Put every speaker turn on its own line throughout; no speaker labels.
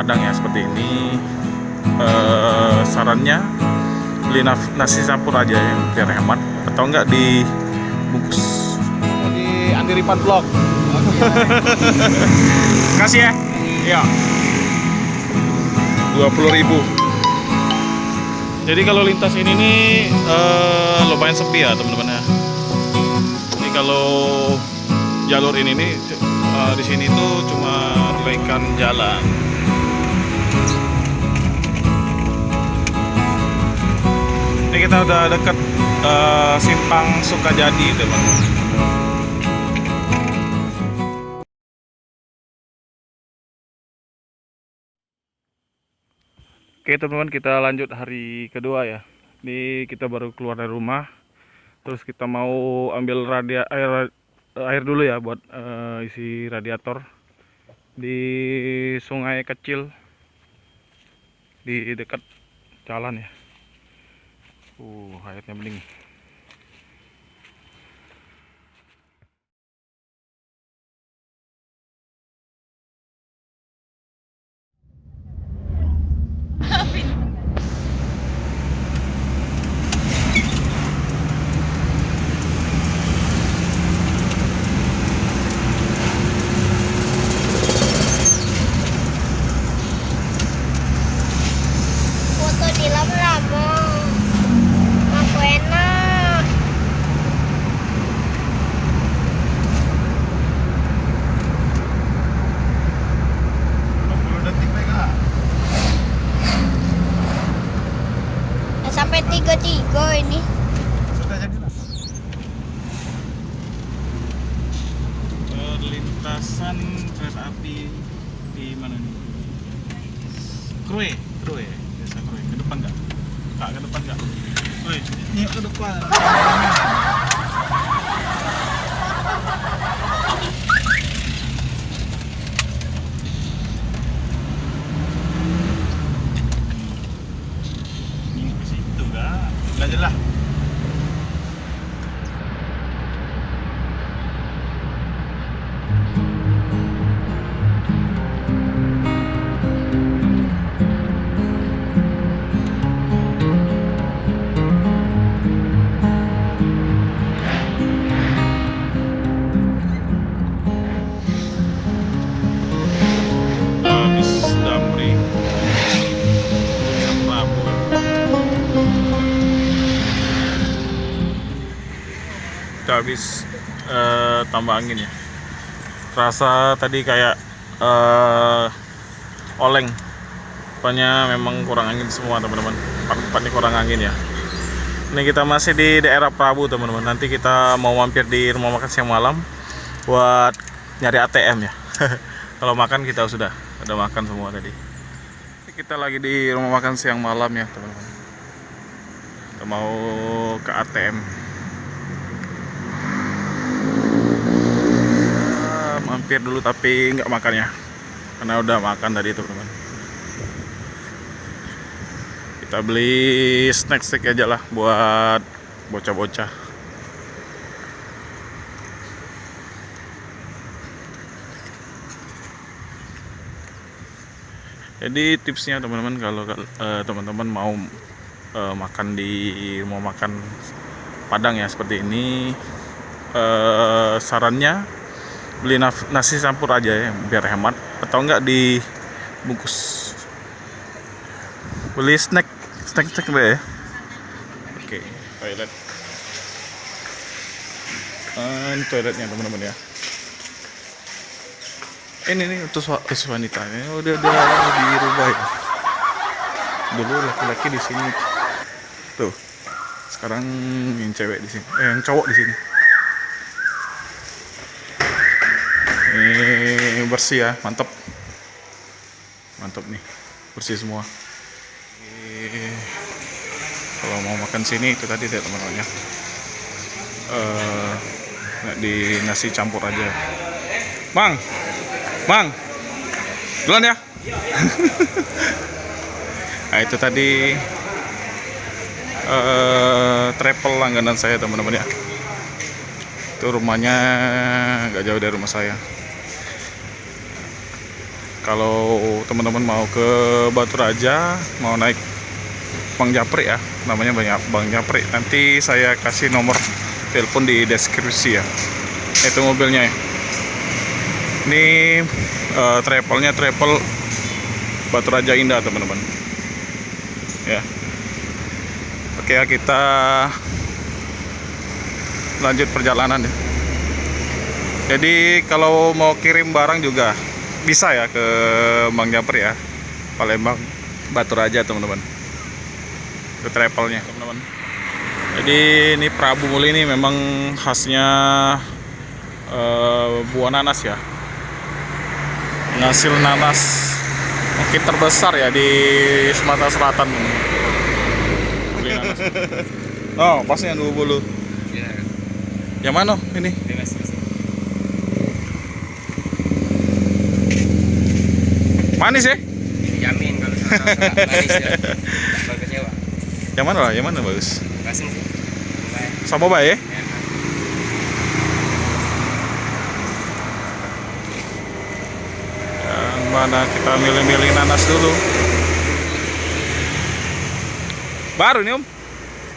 Padang ya seperti ini. Sarannya beli nasi campur aja ya biar hemat, atau enggak dibungkus di Andiripan Vlog. Kasih ya. Iya. 20.000. Jadi kalau lintas ini nih lumayan sepi ya teman-teman ya. Ini kalau jalur ini nih di sini tuh cuma perbaikan jalan. Ini kita udah deket Simpang Sukajadi teman-teman. Oke teman-teman, kita lanjut hari kedua ya. Ini kita baru keluar dari rumah, terus kita mau ambil air dulu ya buat isi radiator di sungai kecil di dekat jalan ya. Airnya bening.
Foto di lama-lama, aku enak. Sampai 33 ini.
Sudah jadilah. Perlintasan kereta api di mana nih? Krui. Desa Krui. Ke depan nggak? Kak, ke depan nggak? Woi, ini ke depan. Ini ke situ kak. Nggak jelas. Kita habis tambah angin ya. Rasa tadi kayak oleng. Rupanya memang kurang angin semua teman-teman. Empat ini kurang angin ya. Ini kita masih di daerah Prabu teman-teman. Nanti kita mau mampir di rumah makan siang malam buat nyari ATM ya. Kalau makan kita sudah ada makan semua tadi. Kita lagi di rumah makan siang malam ya teman-teman. Kita mau ke ATM. Mampir dulu tapi nggak makannya karena udah makan tadi teman-teman. Kita beli snack aja lah buat bocah-bocah. Jadi tipsnya teman-teman, kalau teman-teman mau makan di rumah makan Padang ya seperti ini, sarannya beli nasi campur aja ya biar hemat, atau enggak dibungkus. Beli snack deh ya. Oke, toilet. Ini toiletnya teman-teman ya. Ini nih untuk wanita ini udah dirubah ya. Dulu laki-laki di sini tuh, sekarang yang cewek di sini, yang cowok di sini. Ini bersih ya, mantap nih, bersih semua. Kalau mau makan sini itu tadi deh teman-teman ya, nggak di nasi campur aja. Bang, duluan ya. Nah itu tadi travel langganan saya teman-teman ya. Itu rumahnya nggak jauh dari rumah saya. Kalau teman-teman mau ke Batu Raja, mau naik Bang Japri ya, namanya banyak Bang Japri. Nanti saya kasih nomor telepon di deskripsi ya. Itu mobilnya ya. Ini travelnya travel Batu Raja Indah teman-teman. Ya. Oke ya, kita lanjut perjalanan ya. Jadi kalau mau kirim barang juga bisa ya ke Bang Japri ya, Palembang Batu Raja teman-teman. Ke travelnya teman-teman. Jadi ini Prabu Muli ini memang khasnya buah nanas ya, penghasil nanas mungkin terbesar ya di Sumatera Selatan. Beli nanas. Oh pasnya 20.
Ya,
Yang mana ini?
bebas.
Manis ya?
Dijamin kalau salah manis ya. Tak bakal kecewa.
Yang mana lah? Yang mana bagus?
Kasih sih. Baik.
Sama baik ya?
Ya.
Yang mana kita milih-milih nanas dulu. Baru nih om,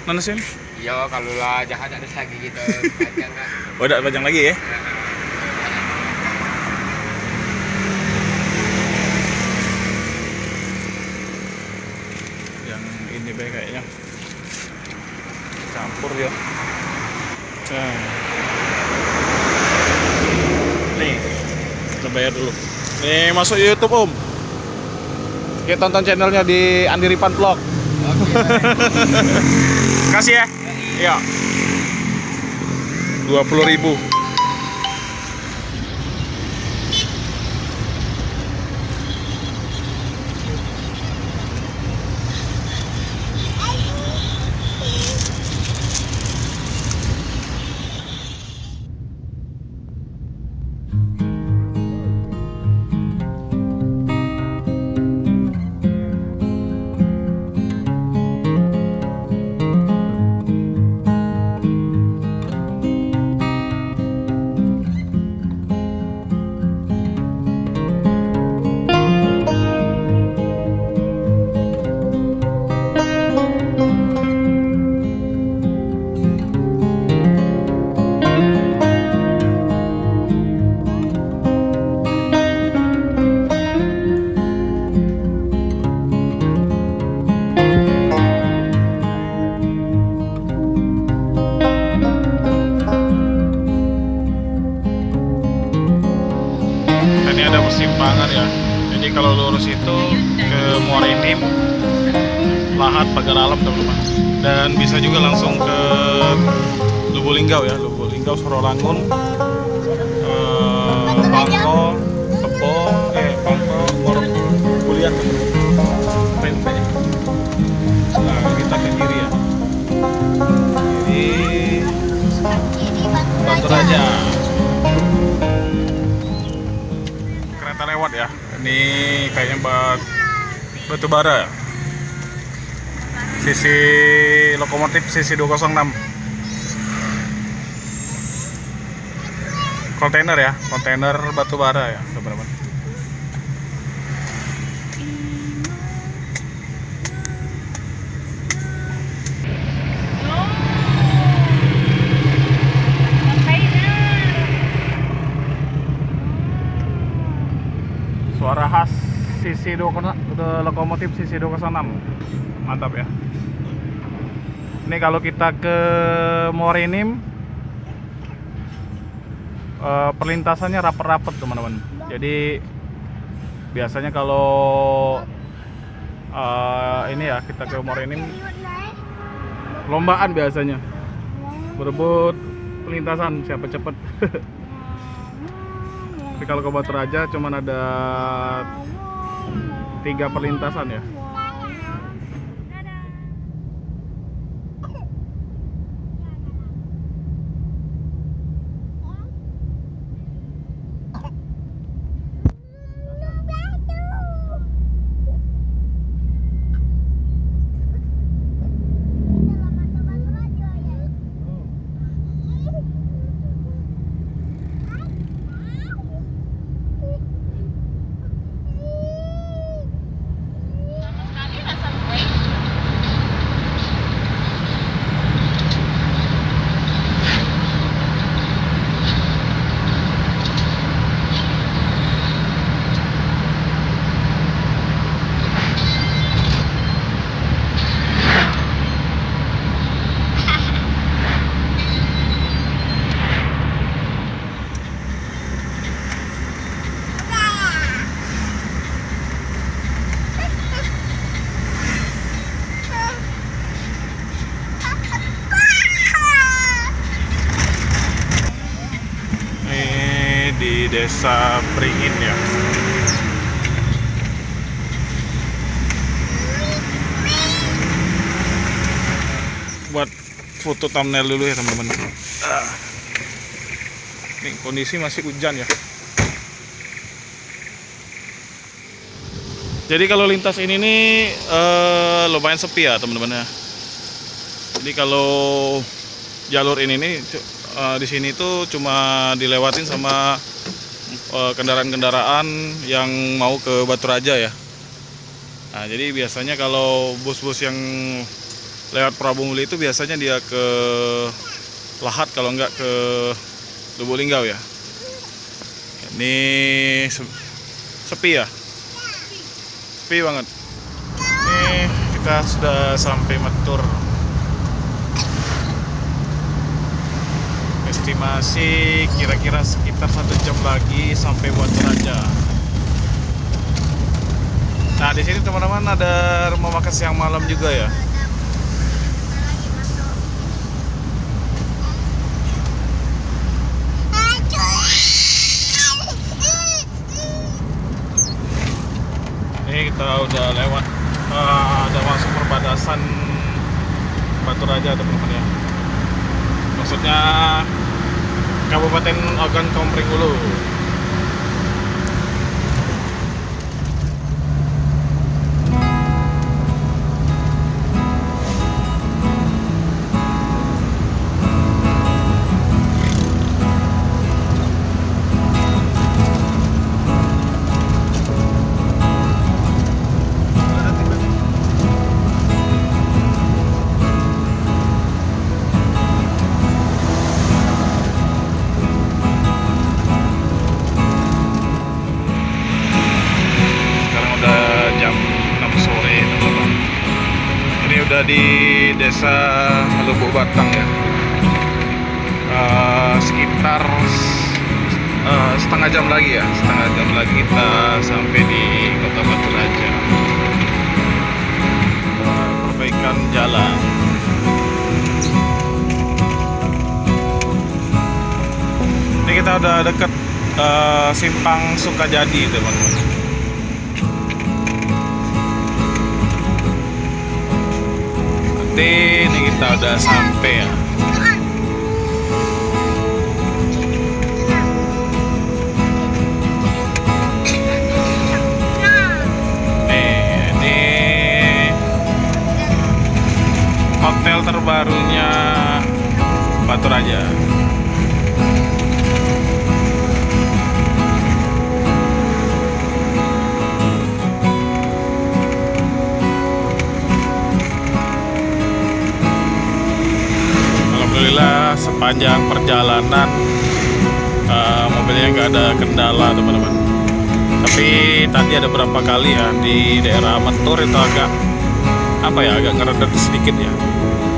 nanas ini.
Iya, kalau lah jahat ada lagi gitu. Panjang kan.
Oh, udah panjang lagi ya? Yang ini baik kayaknya. Campur ya. Nih, kita bayar dulu. Nih masuk YouTube om. Kita tonton channelnya di Andi Ripan Vlog.
Oke.
Kasih ya. Iya. 20.000. Ini ada persimpangan ya. Jadi kalau lurus itu ke Muarinim, Lahat, Pagar Alam teman-teman. Dan bisa juga langsung ke Lubulingga ya, Lubulingga, Sorolangun, Pangko, Tepo, Pangko, Morok, Kuliah Pempe. Nah kita ke kiri ya. Kiri Batu Raja. Kereta lewat ya. Ini kayaknya batu bara ya. Sisi lokomotif sisi 206. Kontainer ya, kontainer batu bara ya, teman-teman. Suara khas sisi lokomotif sisi 206. Mantap ya. Ini kalau kita ke Muarinim, perlintasannya rapet-rapet teman-teman. Jadi biasanya kalau ini ya kita ke Muarinim lombaan biasanya berebut perlintasan siapa cepet. Tapi kalau ke Batu Raja cuman ada 3 perlintasan ya. di Desa Pringin ya. Buat foto thumbnail dulu ya teman-teman. Ini kondisi masih hujan ya. Jadi kalau lintas ini nih lumayan sepi ya teman-teman ya. Jadi kalau jalur ini nih di sini tuh cuma dilewatin sama kendaraan-kendaraan yang mau ke Batu Raja ya. Nah, jadi biasanya kalau bus-bus yang lewat Prabu Muli itu biasanya dia ke Lahat kalau enggak ke Lubuk Linggau ya. Ini sepi ya. Sepi banget. Ini kita sudah sampai Metur. Estimasi kira-kira sekitar 1 jam lagi sampai Batu Raja. Nah, di sini teman-teman ada rumah makan siang malam juga ya. Ini kita udah lewat, ada masuk perbatasan Batu Raja teman-teman ya. Maksudnya Kabupaten Ogan Komering Ulu. Udah di Desa Lubuk Batang ya. Sekitar setengah jam lagi ya, setengah jam lagi kita sampai di Kota Batu Raja. Perbaikan jalan. Ini kita udah deket Simpang Sukajadi teman-teman. Ini kita udah sampai ya. Ini hotel terbarunya Batu Raja. Alhamdulillah sepanjang perjalanan mobilnya nggak ada kendala teman-teman. Tapi tadi ada beberapa kali ya di daerah Metur itu agak ngeredet sedikit ya.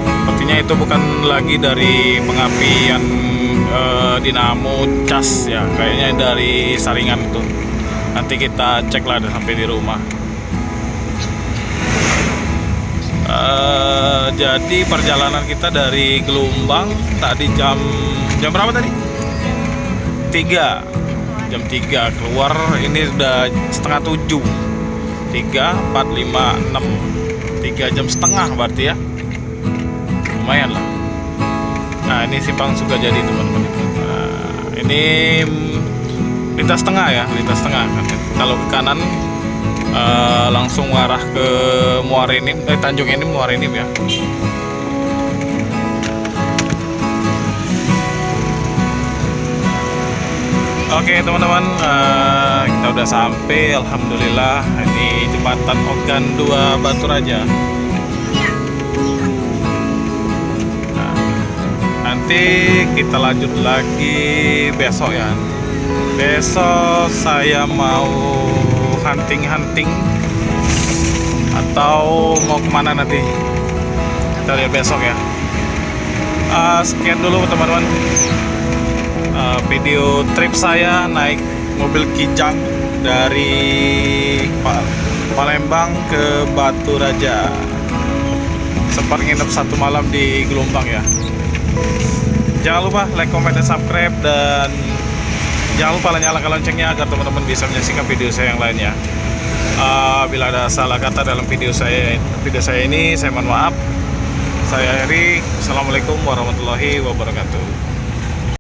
Sepertinya itu bukan lagi dari pengapian dinamo cas ya, kayaknya dari saringan itu. Nanti kita cek lah sampai di rumah. Jadi perjalanan kita dari Gelombang tadi jam berapa tadi? 3 jam 3 keluar, ini udah setengah 7. 3, 4, 5, 6 3 jam setengah berarti ya, lumayan lah. Nah, ini Simpang Sukajadi teman-teman. Nah, ini lintas tengah ya, lintas tengah. Kalau ke kanan langsung arah ke Muarinim, Tanjung Enim, Muarinim ya. Oke teman-teman, kita udah sampai, alhamdulillah. Ini jembatan Ogan 2 Batu Raja. Nah, nanti kita lanjut lagi besok ya. Besok saya mau hunting atau mau kemana nanti kita lihat besok ya. Sekian dulu teman-teman video trip saya naik mobil Kijang dari Palembang ke Batu Raja. Sempat nginep 1 malam di Gelombang ya. Jangan lupa like, comment, dan subscribe, dan Jangan lupa nyalakan loncengnya agar teman-teman bisa menyaksikan video saya yang lainnya. Bila ada salah kata dalam video saya ini, saya mohon maaf. Saya Heri. Assalamualaikum warahmatullahi wabarakatuh.